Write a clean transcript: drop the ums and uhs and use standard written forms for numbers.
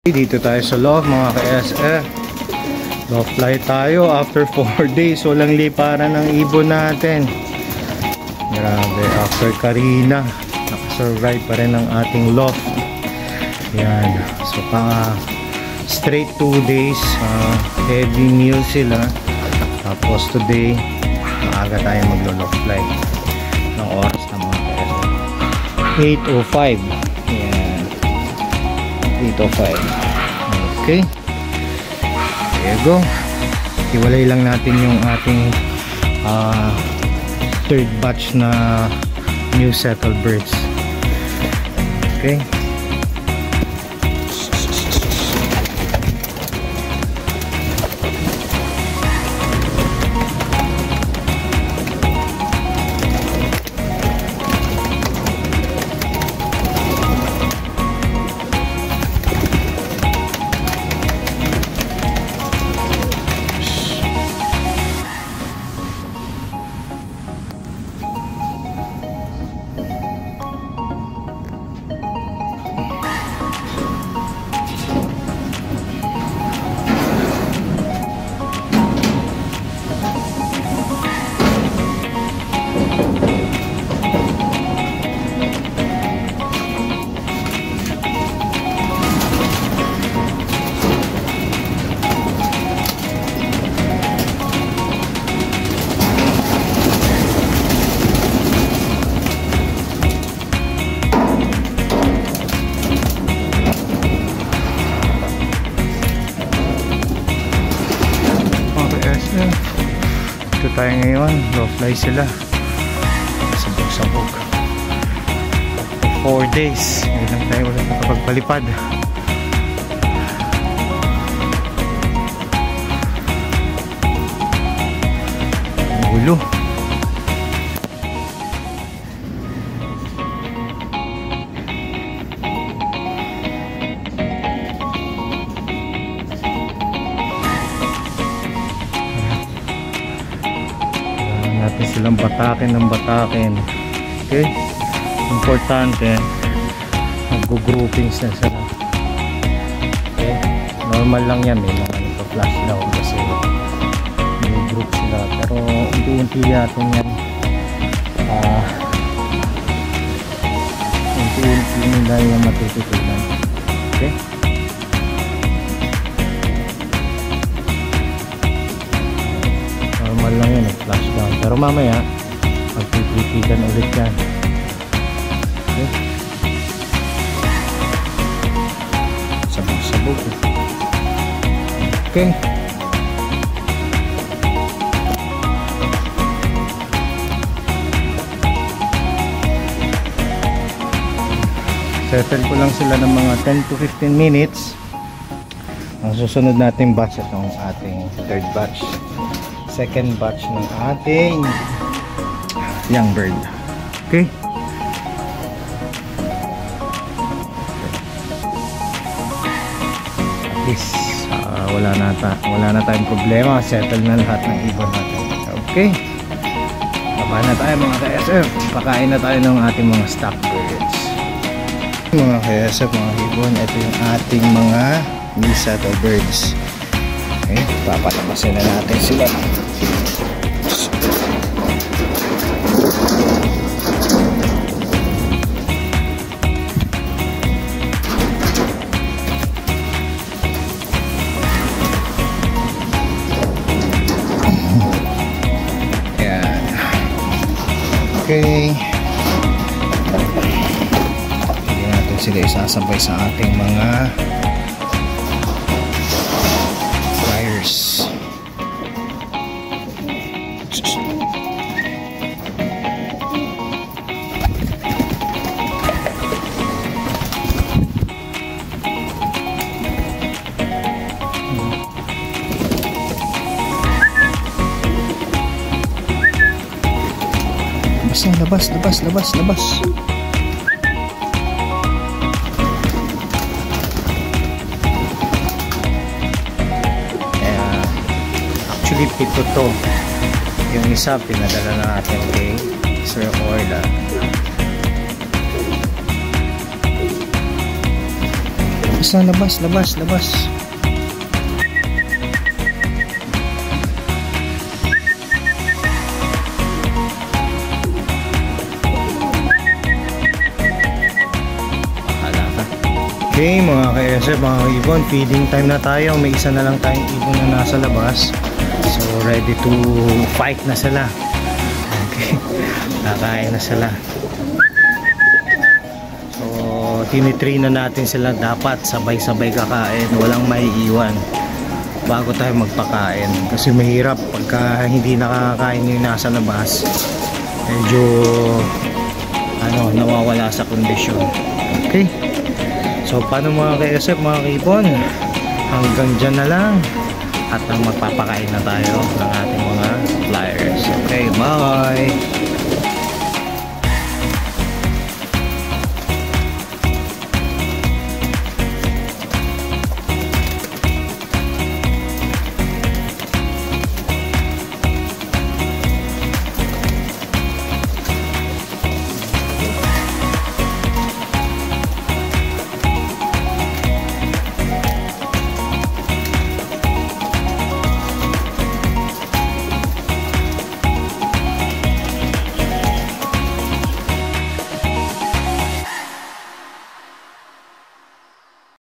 Dito tayo sa loft mga ka-SF. Loft flight tayo after 4 days. Walang liparan ng ibon natin. Grabe, after Karina nakasurvive pa rin ang ating loft. Yan. So straight 2 days heavy meal sila. Tapos today maaga tayo maglo-loft flight. Ng oras na mga ka-SF 8:05. 8:05. Okay. There you go. Iwalay lang natin yung ating third batch na new settled birds. Okay. Ito tayo ngayon, low fly sila. Sabog-sabog 4 days. Ngayon lang tayo ulit nakapagpalipad. Gulo. Natin silang batakin ng batakin. Okay, importante mag-groupings na sila. Okay, normal lang yan, may mga nagpa-flash down kasi may group sila, pero unti-unti natin yan unti-unti nila yung matututunan. Okay, normal lang yan, flash down, pero mamaya magpipitigan ulit yan. Okay, sabog-sabog. Okay, settle ko lang sila ng mga 10 to 15 minutes. Ang susunod nating batch itong ating third batch, second batch ng ating young bird. Okay, at least wala na tayong problema, settle na lahat ng ibon natin. Okay, baba na tayo mga ka-SF, pakain na tayo ng ating mga stock birds. Mga ka-SF, mga ibon, ito yung ating mga new settled birds. Okay, papatapasin na natin sila. Yan. Okay, hindi natin sila isasabay sa ating mga wires. Labas. Actually, pito to. Yung isa pinadala natin kay Sir Orla. Isa, labas, labas, labas. Okay mga ka-SF, mga ibon, feeding time na tayo. May isa na lang tayong ibon na nasa labas. So ready to fight na sila. Okay, kakain na sila. So tinitrain na natin sila, dapat sabay-sabay kakain, walang maiiwan bago tayo magpakain. Kasi mahirap pagka hindi nakakain yung nasa labas. Medyo nawawala sa kondisyon. Okay, so paano mga ka-SF, mga kaibon, hanggang dyan na lang at magpapakain na tayo ng ating mga flyers. Okay, bye!